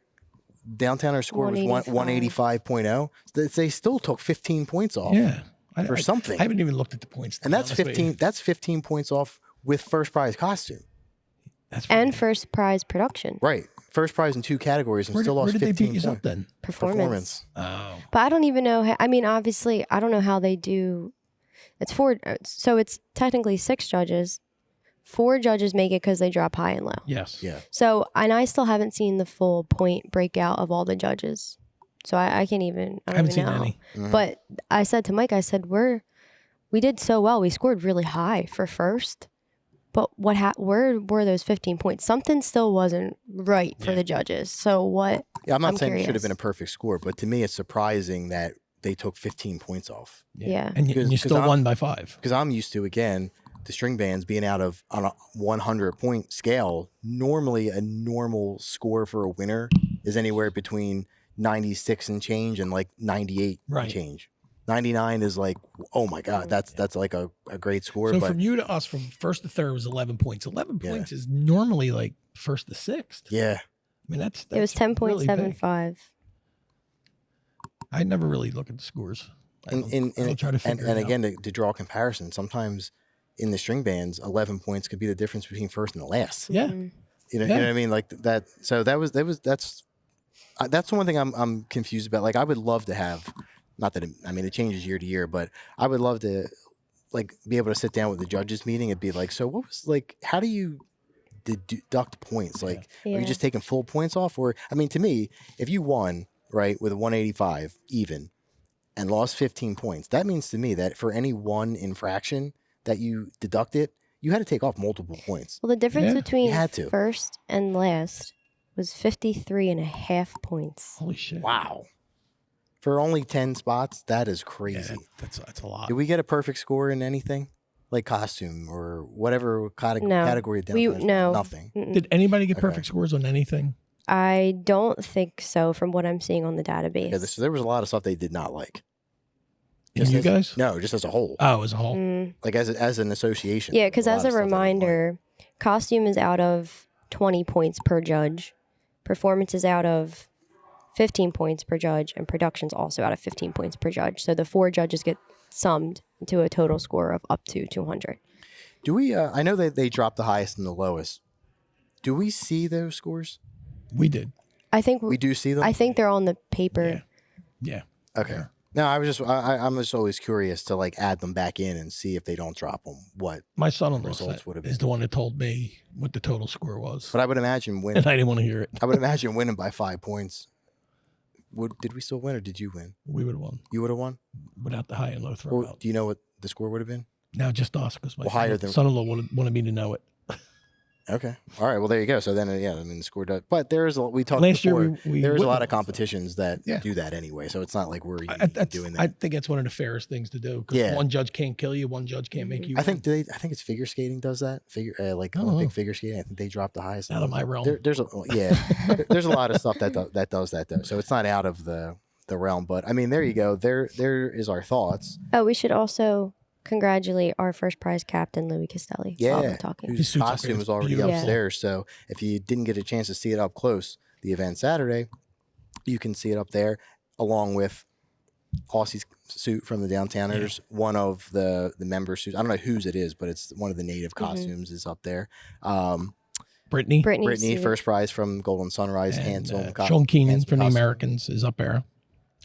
Downtowners score was 185.0. They still took 15 points off.
Yeah.
For something.
I haven't even looked at the points.
And that's 15. That's 15 points off with first prize costume.
And first prize production.
Right. First prize in 2 categories and still lost 15 points. Where did they beat you up then?
Performance.
Oh.
But I don't even know. I mean, obviously, I don't know how they do. It's 4. So it's technically 6 judges. 4 judges make it because they drop high and low.
Yes.
Yeah.
So, and I still haven't seen the full point breakout of all the judges. So I can't even. I haven't seen any. But I said to Mike, we did so well. We scored really high for first. But where were those 15 points? Something still wasn't right for the judges. So what?
Yeah, I'm not saying it should have been a perfect score, but to me, it's surprising that they took 15 points off.
Yeah.
And you
'Cause
still won by 5.
Because I'm used to, again, the string bands being out of on a 100-point scale. Normally, a normal score for a winner is anywhere between 96 and change and like 98
Right.
and change. 99 is like, oh my God, that's like a great score.
So
but
from you to us, from first to third was 11 points. 11
Yeah.
points is normally like first to sixth.
yeah,
I mean, that's
It was
really big.
10.75.
I never really look at the scores. I don't try to figure
and
it
again,
out.
to draw a comparison, sometimes in the string bands, 11 points could be the difference between first and the last.
Yeah.
Mhm.
You know
Yeah.
what I mean? Like that. So that's the one thing I'm confused about. Like, I would love to have, not that it changes year to year, but I would love to like be able to sit down with the judges meeting and be like, so what was like, how do you deduct points? Like, are
Yeah.
you just taking full points off? Or, I mean, to me, if you won, right, with a 185 even and lost 15 points, that means to me that for any one infraction that you deducted, you had to take off multiple points.
Well, the difference
Yeah.
between
You had to.
first and last was 53.5 points.
Holy shit.
Wow. For only 10 spots, that is
Yeah,
crazy.
that's a lot.
Did we get a perfect score in anything? Like costume or whatever
No.
category of
We
downtown?
no.
Nothing.
Mm-mm.
Did anybody get
Okay.
perfect scores on anything?
I don't think so from what I'm seeing on the database.
Yeah, so there was a lot of stuff they did not like.
And you guys?
No, just as a whole.
Oh, as a whole.
Like as an association.
Yeah,
there
because
was
as
lot
a
of stuff they didn't like.
reminder, costume is out of 20 points per judge, performance is out of 15 points per judge, and production's also out of 15 points per judge. So the 4 judges get summed into a total score of up to 200.
Do we, I know that they dropped the highest and the lowest. Do we see those scores?
We did.
I think
We do see them?
I think they're on the paper.
Yeah.
Okay. No, I'm just always curious to like add them back in and see if they don't drop them. What?
My son-in-law
Results would have
is
been.
the one that told me what the total score was.
But I would imagine
And
winning.
I didn't want to hear it.
I would imagine winning by 5 points. Did we still win or did you win?
We would have won
You would have won?
without the high and low throw
Or
out.
do you know what the score would have been?
Now just us, because my
Well, higher than-
son-in-law wanted me to know it.
Okay. All right. Well, there you go. So then, yeah, I mean, the score does. But we talked
Last year
before.
we
There's a lot of
wouldn't have, so.
competitions that
Yeah.
do that anyway. So it's not like we're
I
doing
I
that.
think that's one of the fairest things to do, because
Yeah.
one judge can't kill you, one judge can't make you.
I think I think it's figure skating does that. Like
Oh.
Olympic figure skating. I think they drop the highest.
Out of my realm.
There's there's a lot of stuff that does that though. So it's not out of the realm. But I mean, there you go. There is our thoughts.
Oh, we should also congratulate our first prize captain, Louis Castelli. while we're
Yeah,
talking.
His
whose
suit's up
costume
there.
is already
Beautiful.
Yeah.
upstairs. So if you didn't get a chance to see it up close, the event Saturday, you can see it up there along with Aussie's suit from the Downtowners. One of the member suits. I don't know whose it is, but it's one of the native costumes is up there.
Brittany
Brittany,
Brittany, first prize from Golden Sunrise,
and
Hansel.
Sean Keenan
Hansel
from the
costume.
Americans is up there.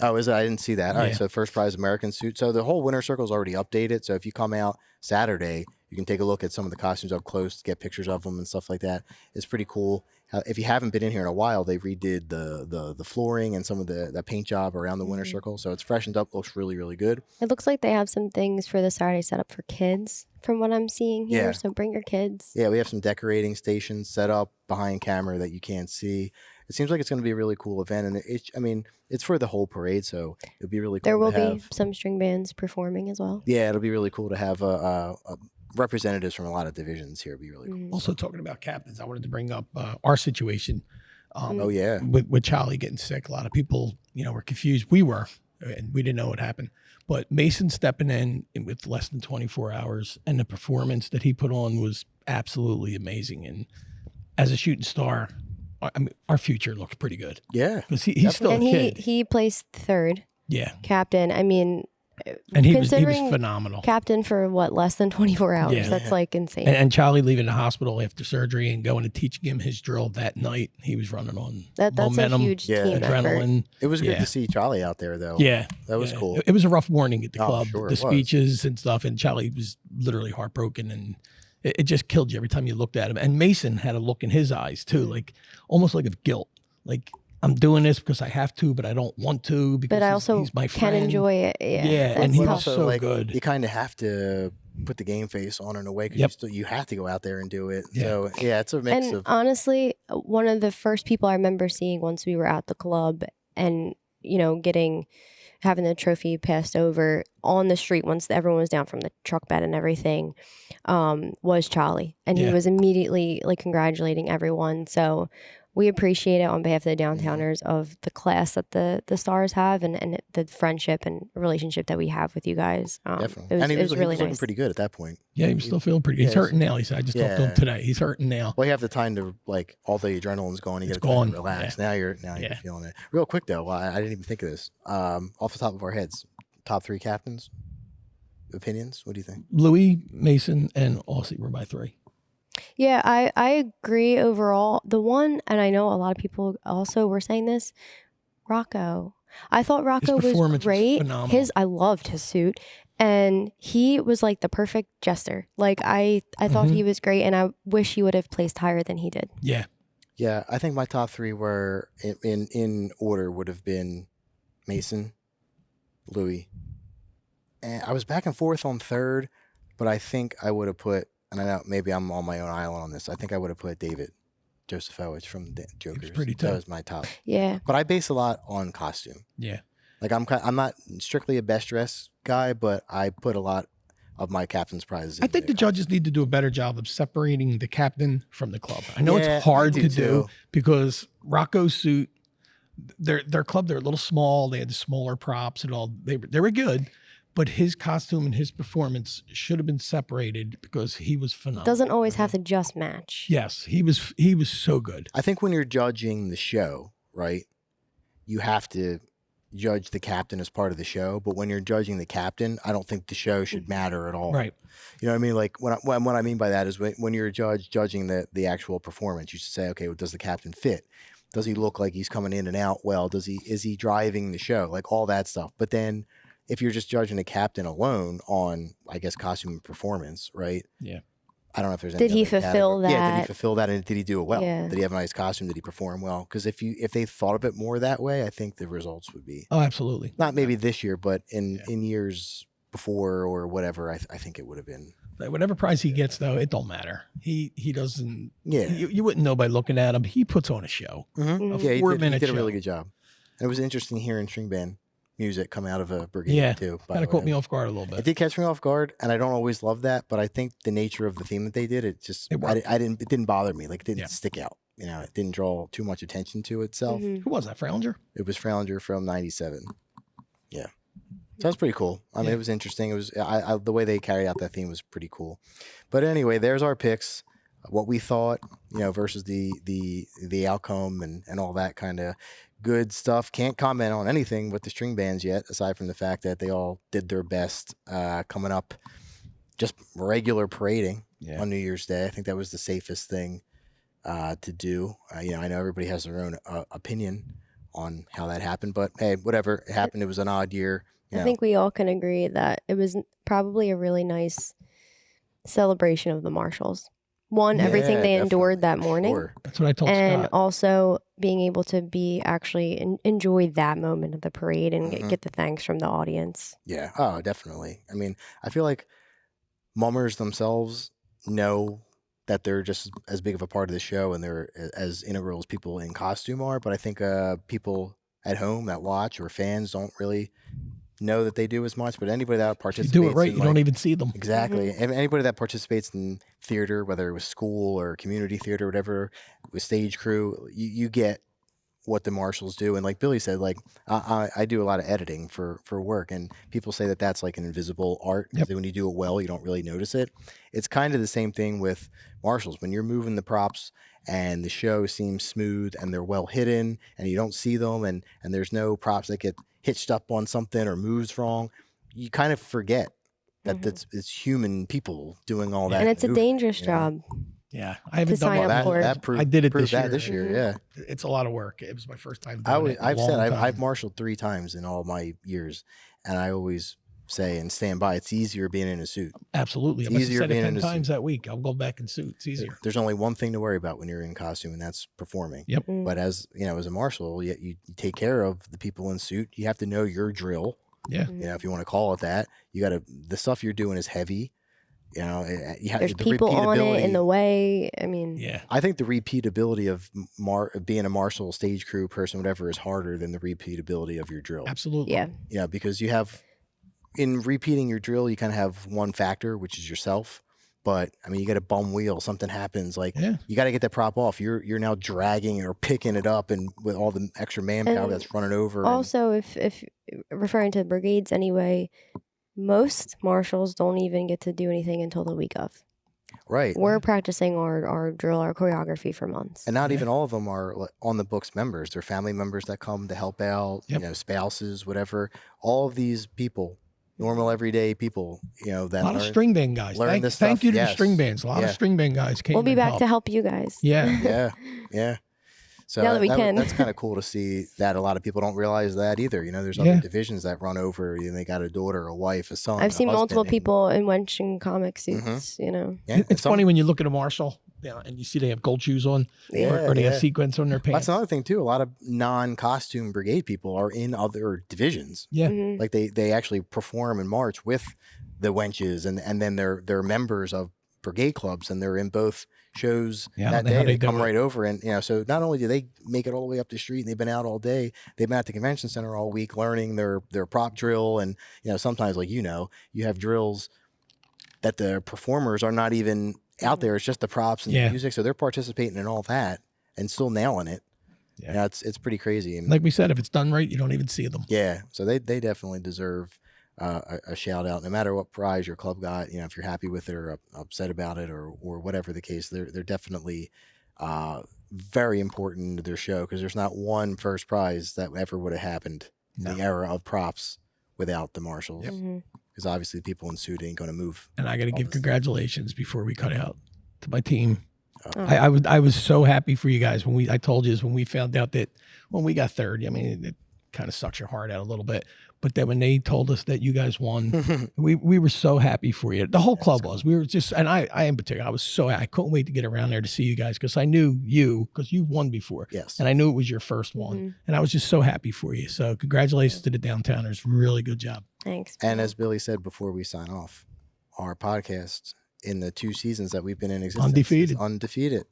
Oh, is it? I didn't see that. All right,
Yeah.
so first prize American suit. So the whole winter circle is already updated. So if you come out Saturday, you can take a look at some of the costumes up close, get pictures of them and stuff like that. It's pretty cool. If you haven't been in here in a while, they redid the flooring and some of the paint job around the winter circle. So it's freshened up, looks really, really good.
It looks like they have some things for the Saturday setup for kids from what I'm seeing here.
Yeah.
So bring your kids.
Yeah, we have some decorating stations set up behind camera that you can't see. It seems like it's going to be a really cool event, and it's for the whole parade, so it'll be really cool.
There will
to
be
have,
some string bands performing as well.
Yeah, it'll be really cool to have representatives from a lot of divisions here. It'll be really cool.
Also talking about captains, I wanted to bring up our situation.
Oh yeah,
with Charlie getting sick. A lot of people, were confused. We were, and we didn't know what happened. But Mason stepping in with less than 24 hours, and the performance that he put on was absolutely amazing. And as a shooting star, I mean, our future looks pretty good,
yeah.
because he's still
And
a kid.
he placed third
Yeah,
captain. I mean,
and he was
considering
phenomenal.
captain for what, less than 24 hours?
Yeah.
That's like insane.
And Charlie leaving the hospital after surgery and going and teaching him his drill that night, he was running on
That's
momentum,
a huge
Yeah.
team effort.
adrenaline.
It was good
Yeah.
to see Charlie out there, though.
Yeah,
that was
yeah.
cool.
It was a rough morning at the
Oh,
club,
sure
the
it was.
speeches and stuff, and Charlie was literally heartbroken, and it just killed you every time you looked at him. And Mason had a look in his eyes too, like almost like of guilt, like I'm doing this because I have to, but I don't want to because
But I also
he's my
can
friend.
enjoy it. Yeah,
Yeah,
that's
and he
But
tough.
was
also,
so good.
You kind of have to put the game face on in a way because
Yep.
you have to go out there and do it.
Yeah.
So yeah, it's a mix
And
of
honestly, one of the first people I remember seeing once we were at the club and, getting having the trophy passed over on the street once everyone was down from the truck bed and everything, was Charlie. And he
Yeah.
was immediately like congratulating everyone. So we appreciate it on behalf of the downtowners of the class that the stars have and the friendship and relationship that we have with you guys.
Definitely.
It
He
was really
was looking
nice.
pretty good at that point.
Yeah, he was still feeling pretty. He's
Yeah,
hurting now. He said, I just talked to him
Yeah.
today. He's hurting now.
Well, you have the time to like all the adrenaline's gone. You
It's
get time
gone.
to relax. Now you're
Yeah.
feeling it. Real quick though, I didn't even think of this. Off the top of our heads, top 3 captains. Opinions? What do you think?
Louis, Mason, and Aussie were my 3.
Yeah, I agree overall. The one, and I know a lot of people also were saying this, Rocco. I thought Rocco was
performance was
great.
phenomenal.
I loved his suit. And he was like the perfect jester. Like I thought he was great, and I wish he would have placed higher than he did.
Yeah.
Yeah, I think my top 3 were in order would have been Mason, Louis, and I was back and forth on third, but I think I would have put, and I know maybe I'm on my own island on this. I think I would have put David Josephowicz from the Jokers.
pretty
That
tough.
was my top.
Yeah.
But I base a lot on costume.
Yeah.
Like I'm not strictly a best dress guy, but I put a lot of my captain's prizes.
I think the
into
judges need to do a better job of separating the captain from the club. I know
Yeah,
it's hard
I
to
do
do
too.
because Rocco's suit, their club, they're a little small. They had the smaller props and all. They were good, but his costume and his performance should have been separated because he was phenomenal.
Doesn't always have to just match.
Yes, he was so good.
I think when you're judging the show, right, you have to judge the captain as part of the show. But when you're judging the captain, I don't think the show should matter at all.
Right.
You know what I mean? Like what I mean by that is when you're judging the actual performance, you should say, okay, well, does the captain fit? Does he look like he's coming in and out well? Is he driving the show? Like all that stuff. But then if you're just judging the captain alone on, I guess, costume and performance, right?
Yeah.
I don't know if there's
Did
any
he
other
fulfill
category. Yeah, did he
that?
fulfill that, and did he do it well?
Yeah.
Did he have a nice costume? Did he perform well? Because if they thought of it more that way, I think the results would be
Oh, absolutely.
not maybe this year, but in years before or whatever. I think it would have been.
Whatever prize he gets, though, it don't matter. He doesn't.
Yeah.
You wouldn't know by looking at him. He puts on a show.
Mm-hmm. Yeah, he
4-minute
did a really
show.
good job. And it was interesting hearing string band music come out of a brigade
Yeah.
too. by
Kind
the
of caught
way.
me off guard a little
It
bit.
did catch me off guard, and I don't always love that, but I think the nature of the theme that they did, it just
It worked.
it didn't bother me. Like it didn't
Yeah.
stick out. You know, it didn't draw too much attention to itself.
Mhm.
Who was that? Fralinger?
It was Fralinger from '97. Yeah, so that's pretty cool. I mean,
Yeah.
it was interesting. It was the way they carried out that theme was pretty cool. But anyway, there's our picks. What we thought, you know, versus the outcome and all that kind of good stuff. Can't comment on anything with the string bands yet, aside from the fact that they all did their best coming up. Just regular parading
Yeah.
on New Year's Day. I think that was the safest thing to do. You know, I know everybody has their own opinion on how that happened, but hey, whatever it happened, it was an odd year. You
I
know.
think we all can agree that it was probably a really nice celebration of the Marshals. One, everything
Yeah,
they endured that
definitely,
morning.
sure.
That's what I told
And
Scott.
also being able to be actually enjoy that moment of the parade and
Mhm.
get the thanks from the audience.
Yeah. Oh, definitely. I mean, I feel like mummers themselves know that they're just as big of a part of the show and they're as integral as people in costume are. But I think people at home that watch or fans don't really know that they do as much. But anybody that
If you
participates
do it right,
in,
you
like,
don't even see them.
exactly. And anybody that participates in theater, whether it was school or community theater, whatever, with stage crew, you get what the marshals do. And like Billy said, like I do a lot of editing for work, and people say that that's like an invisible art. 'Cause
Yep.
when you do it well, you don't really notice it. It's kind of the same thing with marshals. When you're moving the props and the show seems smooth and they're well hidden and you don't see them and there's no props that get hitched up on something or moves wrong, you kind of forget that
Mhm.
it's human people doing all that.
And it's a
movement,
dangerous
you know?
job.
Yeah, I haven't
To
done
sign
one.
up
That,
for it.
that proved,
I did it
proved
this
that
year.
this year.
Mhm.
Yeah.
It's a lot of work. It was my first time
I
doing
would,
it. in a
I've said
long
I've
time.
marshaled 3 times in all my years, and I always say and stand by. It's easier being in a suit.
Absolutely. I
It's
must have
easier
said it
being
10
in a
times
suit.
that week. I'll go back in suit. It's easier.
There's only one thing to worry about when you're in costume, and that's performing.
Yep.
Mm.
But as you know, as a marshal, you take care of the people in suit. You have to know your drill.
Yeah.
You know, if you want to call it that, you got to. The stuff you're doing is heavy. You know,
There's people on it in the way. I mean,
Yeah.
I think the repeatability of being a marshal, stage crew person, whatever, is harder than the repeatability of your drill.
Absolutely.
yeah.
Yeah, because you have, in repeating your drill, you kind of have one factor, which is yourself. But I mean, you get a bum wheel, something happens, like you got to get that prop off. You're now dragging or picking it up, and with all the extra manpower
And
that's running over.
Also, if referring to brigades anyway, most marshals don't even get to do anything until the week of.
Right.
We're practicing our drill, our choreography for months.
And not even all of them are on the books members. They're family members that come to help out, you know, spouses, whatever. All of these people, normal everyday people, you know, that
a lot of string band guys. Thank you to the string bands. A lot of string band guys came.
We'll be back to help you guys.
Yeah.
Yeah. So
now that we can.
That's kind of cool to see that a lot of people don't realize that either. You know, there's other divisions that run over, and they got a daughter, a wife, a son.
I've seen multiple people in wench and comic suits, you know.
Yeah,
it's funny when you look at a marshal and you see they have gold shoes on or they have sequins on their pants.
That's another thing too. A lot of non-costume brigade people are in other divisions.
Yeah.
Like they actually perform and march with the wenches, and then they're members of brigade clubs, and they're in both shows that day. They come right over, and you know, so not only do they make it all the way up the street, and they've been out all day, they've been at the convention center all week learning their prop drill, and you know, sometimes, like, you know, you have drills that the performers are not even out there. It's just the props and the music, so they're participating in all that and still nailing it. Yeah, it's pretty crazy. And
like we said, if it's done right, you don't even see them.
Yeah, so they definitely deserve a shout out, no matter what prize your club got. You know, if you're happy with it or upset about it or whatever the case, they're definitely very important to their show, because there's not one first prize that ever would have happened in the era of props without the marshals. Because obviously people in suit ain't going to move.
And I got to give congratulations before we cut out to my team. I was so happy for you guys when I told you when we found out that when we got third. I mean, it kind of sucks your heart out a little bit. But then when they told us that you guys won, we were so happy for you. The whole club was. We were just, and I in particular, I was so happy. I couldn't wait to get around there to see you guys, because I knew you, because you won before.
Yes.
And I knew it was your first one. And I was just so happy for you. So congratulations to the Downtowners. Really good job.
Thanks.
And as Billy said before we sign off, our podcast in the 2 seasons that we've been in existence is undefeated.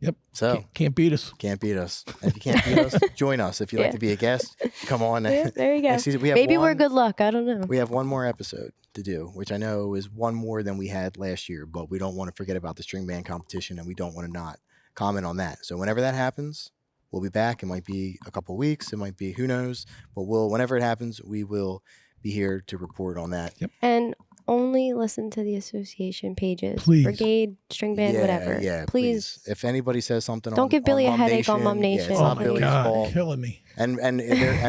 Yep.
So
can't beat us.
Can't beat us. And if you can't beat us, join us. If you'd like to be a guest, come on.
Yeah, there you go. Maybe we're good luck. I don't know.
We have one more episode to do, which I know is one more than we had last year, but we don't want to forget about the string band competition, and we don't want to not comment on that. So whenever that happens, we'll be back. It might be a couple weeks. It might be, who knows, but whenever it happens, we will be here to report on that.
Yep.
And only listen to the association pages.
Please.
Brigade, string band, whatever.
Yeah,
please.
If anybody says something,
don't give Billy a headache on Mom Nation.
It's not
my
Billy's
God,
fault.
killing me.
And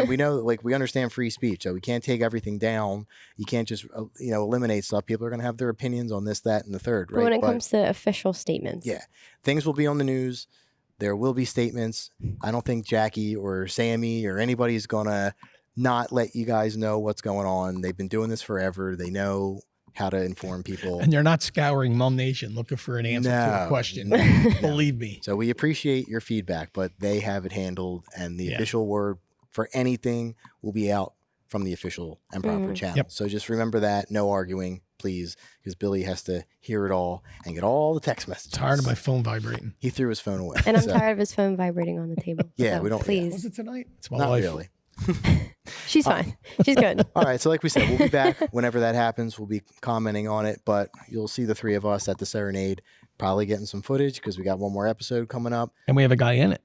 we know, like, we understand free speech, so we can't take everything down. You can't just eliminate stuff. People are going to have their opinions on this, that, and the third, right?
But when it comes to official statements,
things will be on the news. There will be statements. I don't think Jackie or Sammy or anybody's going to not let you guys know what's going on. They've been doing this forever. They know how to inform people.
And they're not scouring Mom Nation looking for an answer to a question. Believe me.
So we appreciate your feedback, but they have it handled, and the official word for anything will be out from the official and proper channel.
Yep.
So just remember that. No arguing, please, because Billy has to hear it all and get all the text messages.
Tired of my phone vibrating.
He threw his phone away.
And I'm tired of his phone vibrating on the table.
Yeah,
so
we don't.
Please.
Was it tonight? It's my
Not
life.
really.
She's fine. She's good.
All right. So like we said, we'll be back whenever that happens. We'll be commenting on it, but you'll see the three of us at the Serenade, probably getting some footage because we got one more episode coming up.
And we have a guy in it.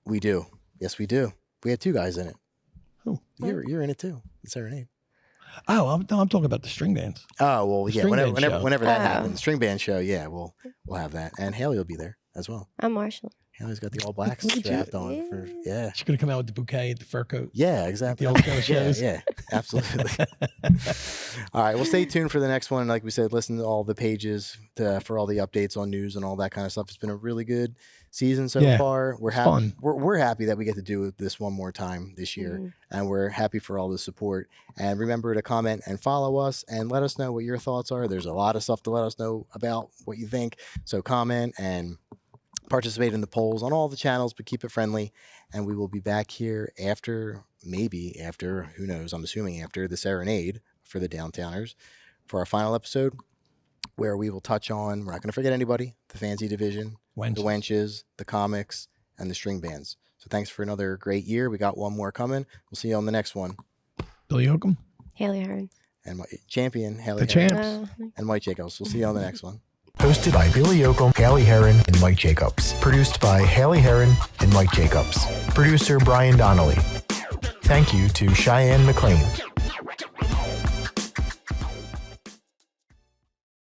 We do. Yes, we do. We had 2 guys in it.
Who?
You're in it too. The Serenade.
Oh, I'm talking about the string bands.
Oh, well, yeah.
string band show.
Whenever that happens, string band show. Yeah, we'll have that, and Haley will be there as well.
I'm Marshall.
Haley's got the all blacks strapped on.
She's gonna come out with the bouquet, the fur coat.
Yeah, exactly.
The old kind of shows.
Yeah, absolutely. All right, well, stay tuned for the next one. Like we said, listen to all the pages for all the updates on news and all that kind of stuff. It's been a really good season so far. We're happy.
Fun.
We're happy that we get to do this one more time this year, and we're happy for all the support. And remember to comment and follow us, and let us know what your thoughts are. There's a lot of stuff to let us know about what you think. So comment and participate in the polls on all the channels, but keep it friendly. And we will be back here after, who knows, I'm assuming after the Serenade for the Downtowners for our final episode. where we will touch on, we're not going to forget anybody, the fancy division,
Wenches.
the wenches, the comics, and the string bands. So thanks for another great year. We got one more coming. We'll see you on the next one.
Billy Yoakum,
Haley Hearn.
And my champion, Haley
the
Heron,
champs.
and Mike Jacobs. We'll see you on the next one.
Hosted by Billy Yoakum, Haley Heron, and Mike Jacobs. Produced by Haley Heron and Mike Jacobs. Producer Brian Donnelly. Thank you to Cheyenne McLean.